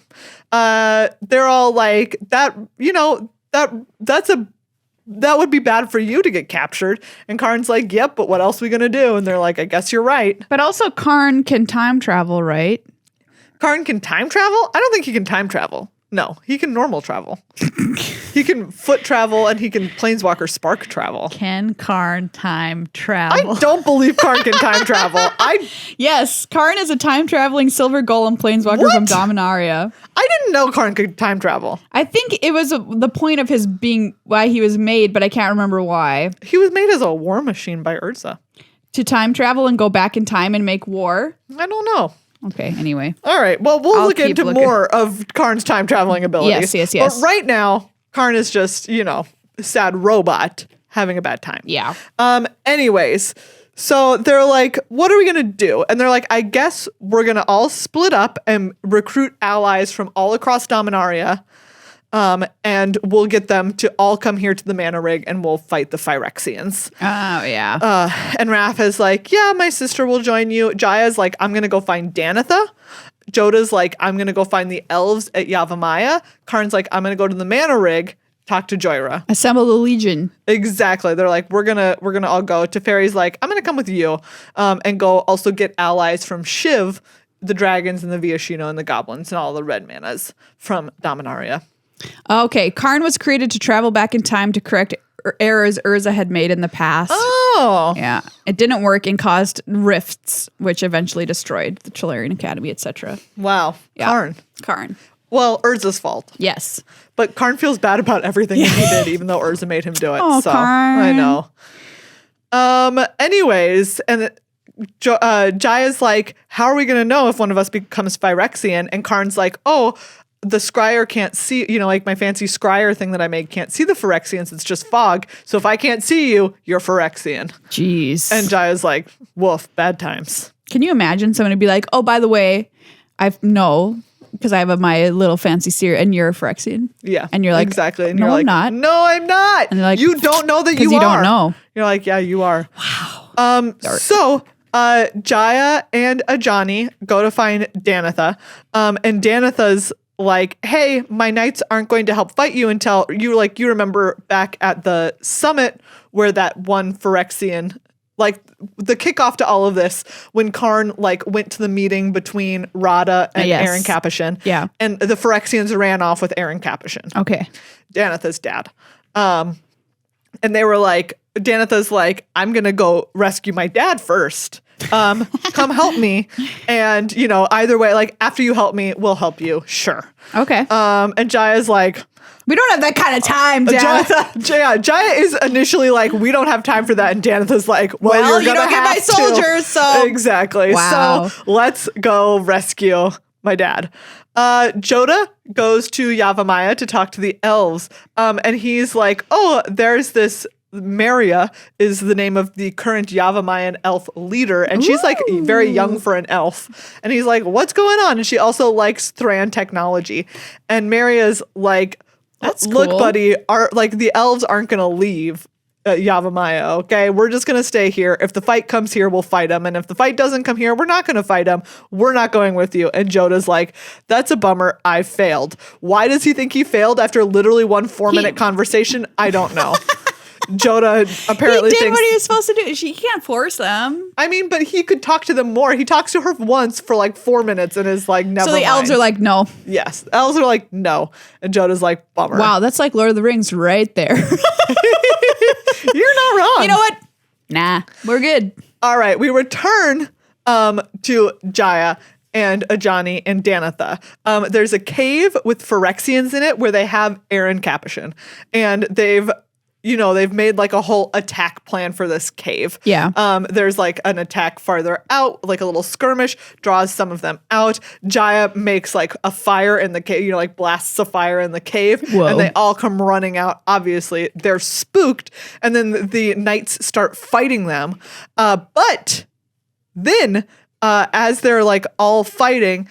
they're all like, that would be bad for you to get captured. And Karn's like, yep, but what else are we gonna do? And they're like, I guess you're right. But also Karn can time travel, right? Karn can time travel? I don't think he can time travel. No, he can normal travel. He can foot travel and he can planeswalker spark travel. Can Karn time travel? I don't believe Karn can time travel. Yes, Karn is a time traveling silver golem planeswalker from Dominaria. I didn't know Karn could time travel. I think it was the point of his being why he was made, but I can't remember why. He was made as a war machine by Urza. To time travel and go back in time and make war? I don't know. Okay, anyway. All right. Well, we'll look into more of Karn's time traveling abilities. Yes. But right now, Karn is just, a sad robot having a bad time. Yeah. Anyways, so they're like, what are we going to do? And they're like, I guess we're going to all split up and recruit allies from all across Dominaria. And we'll get them to all come here to the Mana Rig and we'll fight the Phyrexians. Oh, yeah. And Raph is like, yeah, my sister will join you. Jaya's like, I'm going to go find Danitha. Joda's like, I'm going to go find the elves at Yavimaya. Karn's like, I'm going to go to the Mana Rig, talk to Joyra. Assemble the Legion. Exactly. They're like, we're gonna all go. Teferi's like, I'm going to come with you and go also get allies from Shiv, the dragons and the Viashino and the goblins and all the red manas from Dominaria. Okay, Karn was created to travel back in time to correct errors Urza had made in the past. Oh. Yeah. It didn't work and caused rifts, which eventually destroyed the Tolarian Academy, etc. Wow. Yeah. Karn. Well, Urza's fault. Yes. But Karn feels bad about everything that he did, even though Urza made him do it. Oh, so Karn. I know. Anyways, and Jaya's like, how are we going to know if one of us becomes Phyrexian? And Karn's like, oh, the scryer can't see, like my fancy scryer thing that I made can't see the Phyrexians. It's just fog. So if I can't see you, you're Phyrexian. Jeez. And Jaya's like, woof, bad times. Can you imagine someone would be like, oh, by the way, because I have my little fancy seer and you're a Phyrexian. Yeah. And you're like, exactly. And no, you're like, I'm not. No, I'm not. And they're like, you don't know that you are. Because you don't know. You're like, yeah, you are. Wow. So Jaya and Ajani go to find Danitha. And Danitha's like, hey, my knights aren't going to help fight you until you remember back at the summit where that one Phyrexian, like the kickoff to all of this, when Karn went to the meeting between Radha and Aaron Capuchin. Yeah. And the Phyrexians ran off with Aaron Capuchin. Okay. Danitha's dad. And they were like, Danitha's like, I'm going to go rescue my dad first. Come help me. And, either way, after you help me, we'll help you. Sure. Okay. And Jaya's like, we don't have that kind of time, Dad. Jaya is initially like, we don't have time for that. And Danitha's like, well, you're going to have my soldiers, so. Exactly. Wow. So let's go rescue my dad. Joda goes to Yavimaya to talk to the elves. And he's like, oh, there's this Maria is the name of the current Yavamayan elf leader. And she's like very young for an elf. And he's like, what's going on? And she also likes Thran technology. And Maria's like, that's look, cool. buddy, the elves aren't going to leave Yavimaya, okay? We're just going to stay here. If the fight comes here, we'll fight him. And if the fight doesn't come here, we're not going to fight him. We're not going with you. And Joda's like, that's a bummer. I failed. Why does he think he failed after literally one 4-minute conversation? I don't know. Joda apparently he did thinks what he was supposed to do. He can't force them. I mean, but he could talk to them more. He talks to her once for like 4 minutes and is like, never So the mind. elves are like, no. Yes. The elves are like, no. And Joda's like, bummer. Wow, that's like Lord of the Rings right there. You're not wrong. You know what? Nah, we're good. All right. We return to Jaya and Ajani and Danitha. There's a cave with Phyrexians in it where they have Aaron Capuchin. And they've made like a whole attack plan for this cave. Yeah. There's like an attack farther out, like a little skirmish, draws some of them out. Jaya makes like a fire in the cave, like blasts a fire in the cave. Whoa. And they all come running out. Obviously, they're spooked. And then the knights start fighting them. But then as they're like all fighting,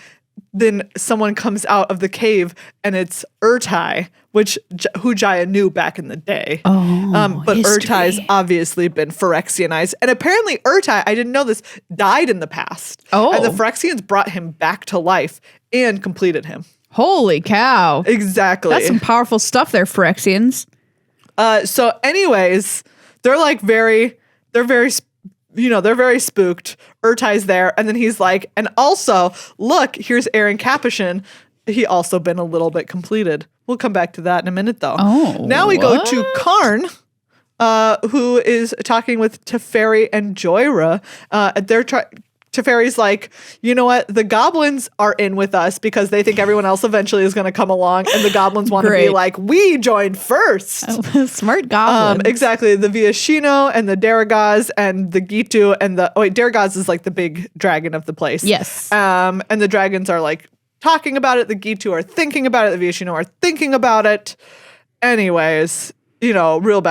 then someone comes out of the cave and it's Urtai, who Jaya knew back in the day. But history. Urtai's obviously been Phyrexianized. And apparently Urtai, I didn't know this, died in the past. Oh. And the Phyrexians brought him back to life and completed him. Holy cow. Exactly. That's some powerful stuff there, Phyrexians. So anyways, they're very spooked. Urtai's there. And then he's like, and also, look, here's Aaron Capuchin. He also been a little bit completed. We'll come back to that in a minute, though. Oh, now we go to Karn, who is talking with Teferi and Joyra. Teferi's like, you know what? The goblins are in with us because they think everyone else eventually is going to come along. And the goblins want to be like, we joined first. Smart goblins. Exactly. The Viashino and the Daragaz and the Gitu and Daragaz is like the big dragon of the place. Yes. And the dragons are like talking about it. The Gitu are thinking about it. The Viashino are thinking about it. Anyways, real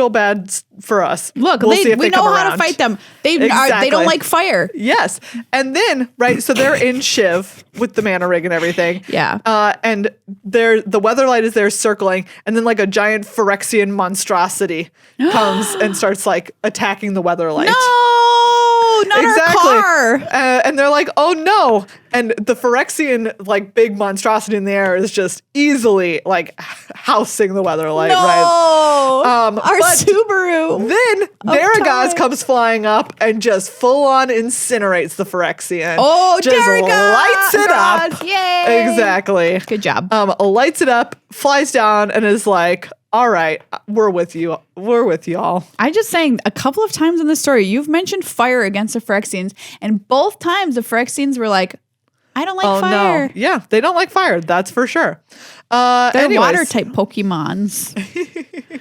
bad for us. Look, we'll see if we they know come how around. to fight them. They Exactly. don't like fire. Yes. And then, right, so they're in Shiv with the mana rig and everything. Yeah. And the Weatherlight is there circling, and then like a giant Phyrexian monstrosity comes and starts like attacking the Weatherlight. No, not Exactly. our car. And they're like, oh no. And the Phyrexian like big monstrosity in the air is just easily like housing the Weatherlight, right? Our but Subaru. Then Daragaz time. comes flying up and just full on incinerates the Phyrexian. Oh, just Daragaz! lights it up. Yay! Exactly. Good job. Lights it up, flies down, and is like, all right, we're with you. We're with y'all. I just saying a couple of times in the story, you've mentioned fire against the Phyrexians, and both times the Phyrexians were like, I don't like fire. No. Yeah, they don't like fire. That's for sure. They're anyways. water type Pokemons.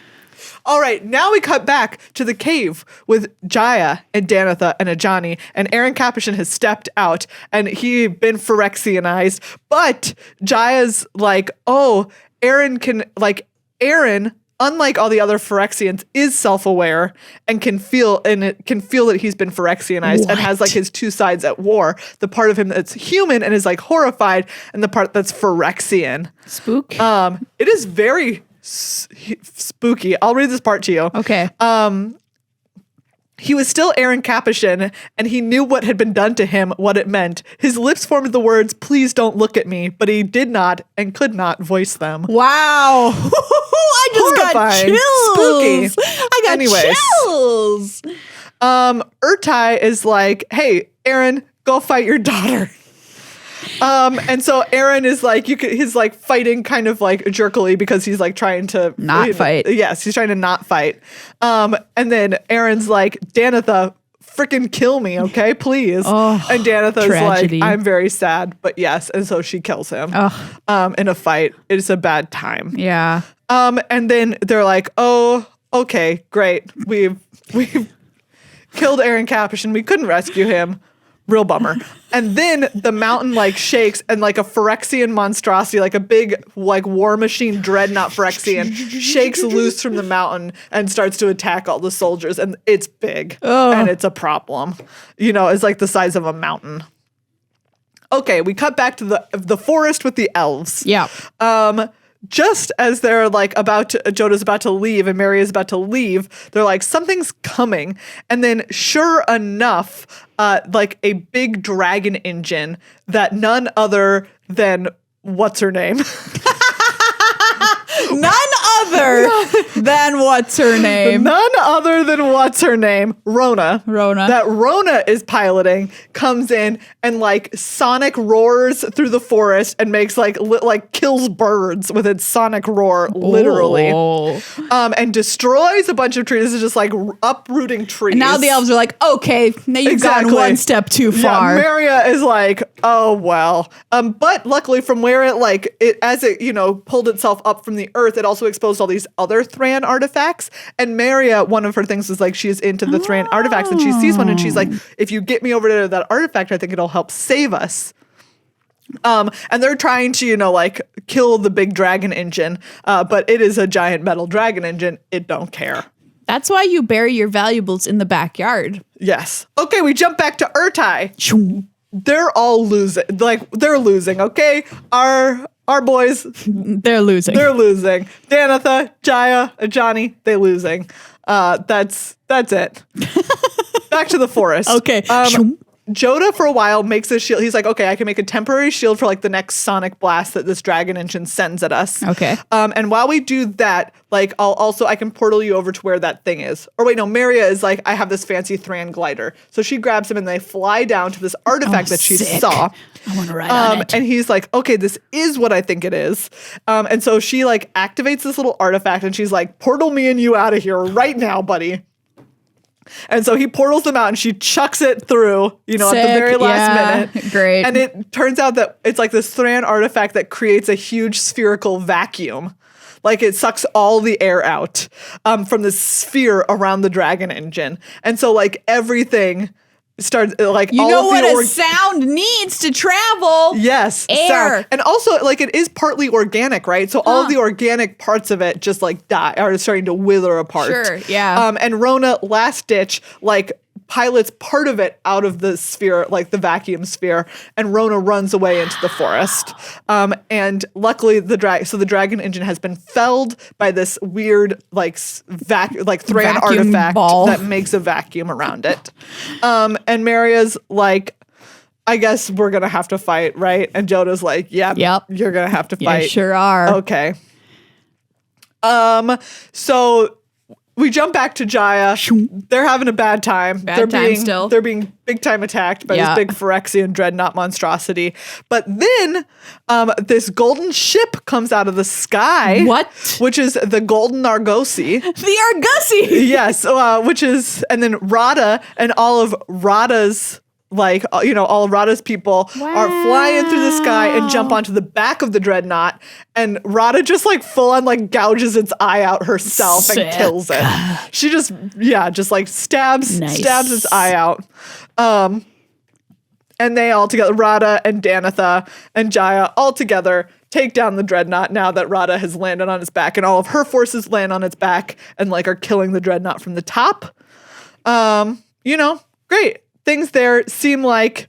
All right, now we cut back to the cave with Jaya and Danitha and Ajani, and Aaron Capuchin has stepped out and he been Phyrexianized, but Jaya's like, oh, Aaron, unlike all the other Phyrexians, is self-aware and can feel that he's been Phyrexianized and has like his two sides at war. The part of him that's human and is like horrified, and the part that's Phyrexian. Spook. It is very spooky. I'll read this part to you. Okay. He was still Aaron Capuchin, and he knew what had been done to him, what it meant. His lips formed the words, "Please don't look at me," but he did not and could not voice them. Wow. I just Horrifying. got chills. Spooky. I got Anyways. chills. Urtai is like, "Hey, Aaron, go fight your daughter." And so Aaron is like, he's like fighting kind of like jerkily because he's like trying to Not fight. Yes, he's trying to not fight. And then Aaron's like, Danitha, freaking kill me, okay, please. Oh, and Danitha's tragedy. like, I'm very sad, but yes. And so she kills him in a fight. It's a bad time. Yeah. And then they're like, oh, okay, great. We've killed Aaron Capuchin. We couldn't rescue him. Real bummer. And then the mountain like shakes and like a Phyrexian monstrosity, like a big like war machine dreadnought Phyrexian shakes loose from the mountain and starts to attack all the soldiers. And it's big and it's a problem. You know, it's like the size of a mountain. Okay, we cut back to the forest with the elves. Yeah. Just as they're like Joda's about to leave and Mary is about to leave, they're like, something's coming. And then sure enough, like a big dragon engine that none other than what's her name? None other than what's her name? None other than what's her name? Rona. That Rona is piloting, comes in and like sonic roars through the forest and makes like kills birds with its sonic roar, literally. And destroys a bunch of trees. It's just like uprooting trees. And now the elves are like, okay, now you've gone one step too far. Yeah, Maria is like, oh well. But luckily from where as it pulled itself up from the earth, it also exposed all these other Thran artifacts. And Maria, one of her things was like she's into the Thran artifacts, and she sees one and she's like, if you get me over to that artifact, I think it'll help save us. And they're trying to, kill the big dragon engine, but it is a giant metal dragon engine. It don't care. That's why you bury your valuables in the backyard. Yes. Okay, we jump back to Urtai. They're all losing. They're losing, okay? Our boys, they're losing. Danitha, Jaya, Ajani, they losing. That's it. Back to the forest. Okay. Joda for a while makes a shield. He's like, okay, I can make a temporary shield for the next sonic blast that this dragon engine sends at us. Okay. And while we do that, I can portal you over to where that thing is. Or wait, no, Maria is like, I have this fancy Thran glider. So she grabs him and they fly down to this artifact that she saw. I want to ride on it. And he's like, okay, this is what I think it is. And so she activates this little artifact and she's like, portal me and you out of here right now, buddy. And so he portals them out and she chucks it through, at the very last minute. Great. And it turns out that it's like this Thran artifact that creates a huge spherical vacuum. It sucks all the air out from the sphere around the dragon engine. And so everything starts a sound needs to travel. Yes, air. Sound. And also it is partly organic, right? So all of the organic parts of it just are starting to wither apart. Sure, yeah. And Rona last ditch pilots part of it out of the sphere, the vacuum sphere, and Rona runs away into the forest. And luckily the dragon engine has been felled by this weird Thran artifact ball that makes a vacuum around it. And Maria's like, I guess we're gonna have to fight, right? And Joda's like, yep. You're gonna have to fight. You sure are. Okay. So we jump back to Jaya. They're having a bad time. They're being big time attacked by this big Phyrexian dreadnought monstrosity. But then this golden ship comes out of the sky. What? Which is the Golden Argosy. The Argosy! Yes. And then Radha and all of Radha's all of Radha's people are flying through the sky and jump onto the back of the dreadnought, and Radha just full on gouges its eye out herself and kills it. She just stabs its eye out. And they all together, Radha and Danitha and Jaya all together take down the dreadnought now that Radha has landed on its back, and all of her forces land on its back and are killing the dreadnought from the top. Great. Things there seem like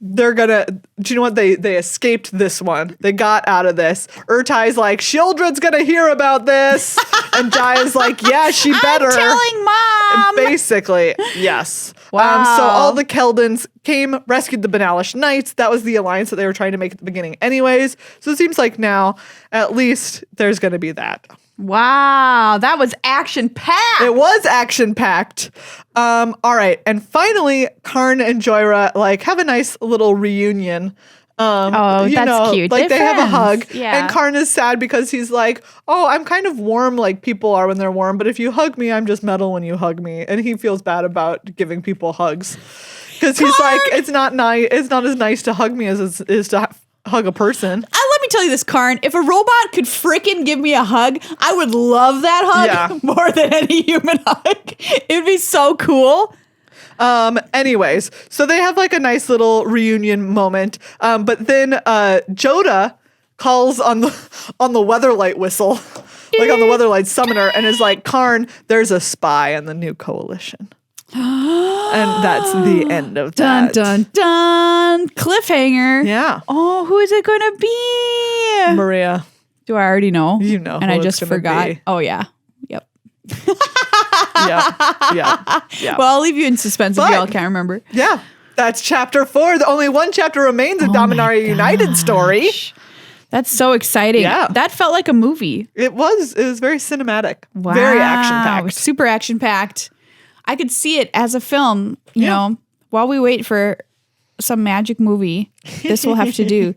they're gonna, do you know what? They escaped this one. They got out of this. Urtai's like, Shieldred's gonna hear about this. And Jaya's like, yeah, she better. I'm telling Mom. Basically, yes. Wow. So all the Keldons came, rescued the Banalish Knights. That was the alliance that they were trying to make at the beginning anyways. So it seems like now, at least, there's gonna be that. Wow, that was action-packed. It was action-packed. All right, and finally, Karn and Joyra have a nice little reunion. That's cute. They have a hug. Yeah. And Karn is sad because he's like, oh, I'm kind of warm like people are when they're warm, but if you hug me, I'm just metal when you hug me. And he feels bad about giving people hugs. Because he's like, it's not as nice to hug me as it is to hug a person. Let me tell you this, Karn. If a robot could frickin' give me a hug, I would love that hug more than any human hug. It'd be so cool. Anyways, so they have like a nice little reunion moment. But then Joda calls on the Weatherlight whistle, like on the Weatherlight summoner, and is like, Karn, there's a spy in the new coalition. And that's the end of that. Dun, dun, dun. Cliffhanger. Yeah. Oh, who is it going to be? Maria. Do I already know? You know. And I just forgot. Be. Oh, yeah. Yep. Yeah. Well, I'll leave you in suspense if y'all can't remember. Yeah. That's chapter 4. The only one chapter remains of Dominaria United story. That's so exciting. Yeah. That felt like a movie. It was very cinematic. Wow. Very action-packed. Super action-packed. I could see it as a film, you know, while we wait for some magic movie. This will have to do.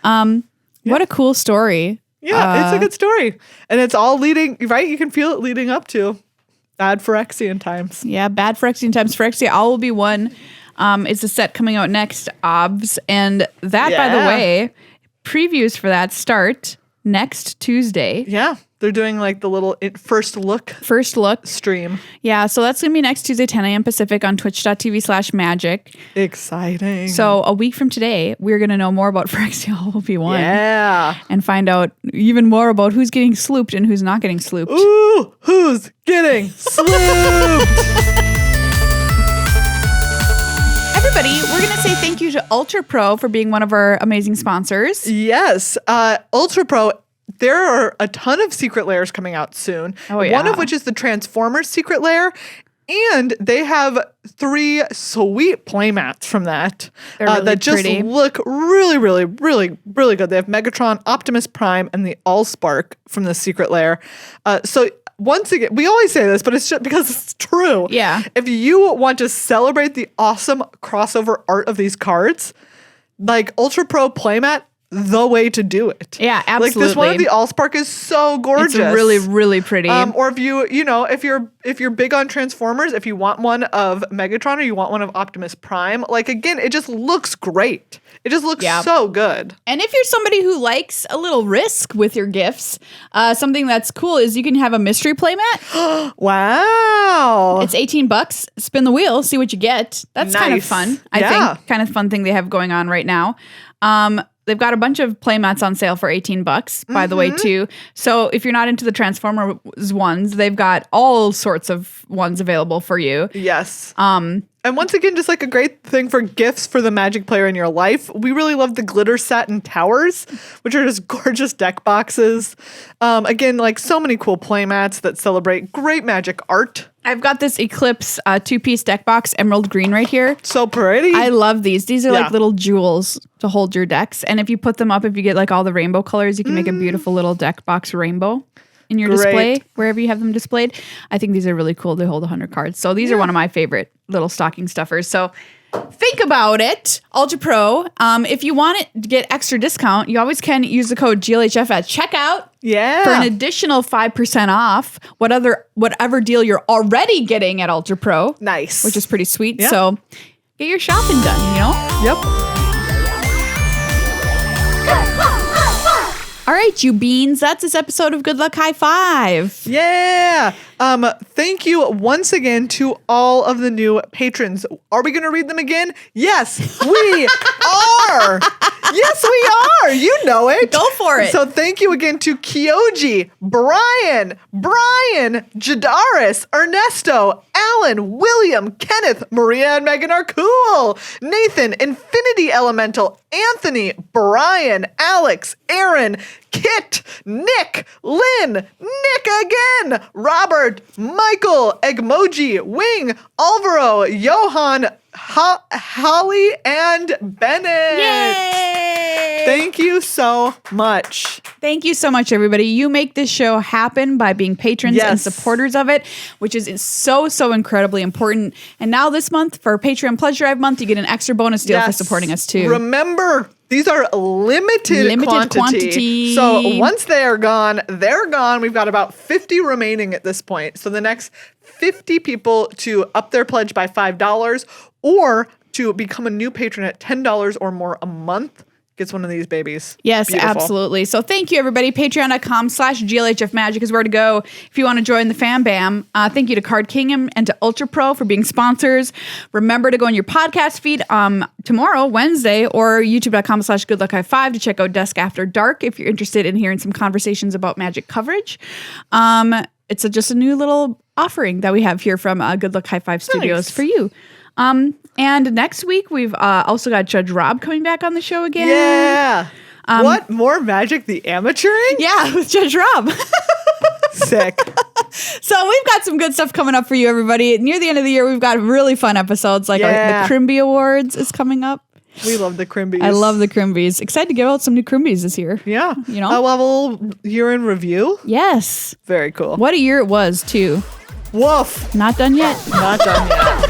What a cool story. Yeah, it's a good story. And it's all leading, right? You can feel it leading up to bad Phyrexian times. Yeah, bad Phyrexian times. Phyrexia All will be one. It's a set coming out next, OBS. And that, by the way, previews for that start next Tuesday. Yeah, they're doing like the little first look stream. Yeah, so that's going to be next Tuesday, 10 a.m. Pacific on twitch.tv/magic. Exciting. So a week from today, we're going to know more about Phyrexia All will be one. Yeah. And find out even more about who's getting slooped and who's not getting slooped. Ooh, who's getting slooped? Everybody, we're going to say thank you to Ultra Pro for being one of our amazing sponsors. Yes. Ultra Pro, there are a ton of secret layers coming out soon. Oh, yeah. One of which is the Transformers secret layer. And they have 3 sweet playmats from that Really that just pretty. look really, really, really, really good. They have Megatron, Optimus Prime, and the Allspark from the secret layer. So once again, we always say this, but it's just because it's true. Yeah. If you want to celebrate the awesome crossover art of these cards, like Ultra Pro playmat, the way to do it. Yeah, absolutely. Like this one of the Allspark is so gorgeous. It's really, really pretty. Or if if you're big on Transformers, if you want one of Megatron or you want one of Optimus Prime, like again, it just looks great. It just looks so good. And if you're somebody who likes a little risk with your gifts, something that's cool is you can have a mystery playmat. Wow. It's $18. Spin the wheel, see what you get. That's kind of fun. I think kind of fun thing they have going on right now. They've got a bunch of playmats on sale for $18, by the way, too. So if you're not into the Transformers ones, they've got all sorts of ones available for you. Yes. And once again, just like a great thing for gifts for the Magic player in your life, we really love the Glitter Satin Towers, which are just gorgeous deck boxes. Again, like so many cool playmats that celebrate great Magic art. I've got this Eclipse 2-piece deck box, emerald green right here. So pretty. I love these. These are like little jewels to hold your decks. And if you put them up, if you get like all the rainbow colors, you can make a beautiful little deck box rainbow in your display, wherever you have them displayed. I think these are really cool. They hold 100 cards. So these are one of my favorite little stocking stuffers. So think about it, Ultra Pro. If you want to get extra discount, you always can use the code GLHF at checkout. Yeah. For an additional 5% off whatever deal you're already getting at Ultra Pro. Nice. Which is pretty sweet. Yeah. So get your shopping done, you know? Yep. All right, you beans. That's this episode of Good Luck High Five. Yeah. Thank you once again to all of the new patrons. Are we going to read them again? Yes, we are. Yes, we are. You know it. Go for it. So thank you again to Kyoji, Brian, Jadaris, Ernesto, Alan, William, Kenneth, Maria and Meghan are cool. Nathan, Infinity Elemental, Anthony, Brian, Alex, Aaron, Kit, Nick, Lynn, Nick again, Robert, Michael, Egmoji, Wing, Alvaro, Johan, Holly, and Bennett. Yay! Thank you so much. Thank you so much, everybody. You make this show happen by being patrons and supporters of it, which is so, so incredibly important. And now this month, for Patreon Pledge Drive month, you get an extra bonus deal for supporting us, too. Remember, these are limited quantity. So once they are gone, they're gone. We've got about 50 remaining at this point. So the next 50 people to up their pledge by $5 or to become a new patron at $10 or more a month gets one of these babies. Yes, Beautiful. absolutely. So thank you, everybody. Patreon.com/GLHF Magic is where to go if you want to join the Fam Bam. Thank you to Card Kingdom and to Ultra Pro for being sponsors. Remember to go on your podcast feed tomorrow, Wednesday, or youtube.com/GoodLuckHigh5 to check out Desk After Dark if you're interested in hearing some conversations about Magic coverage. It's just a new little offering that we have here from Good Luck High Five Studios for you. And next week, we've also got Judge Rob coming back on the show again. Yeah. What? More Magic the Amateuring? Yeah, with Judge Rob. Sick. So we've got some good stuff coming up for you, everybody. Near the end of the year, we've got really fun episodes, like the Crimby Awards is coming up. We love the Crimbies. I love the Crimbies. Excited to give out some new Crimbies this year. Yeah. You know? We'll have a little year in review. Yes. Very cool. What a year it was, too. Woof. Not done yet. Not done yet.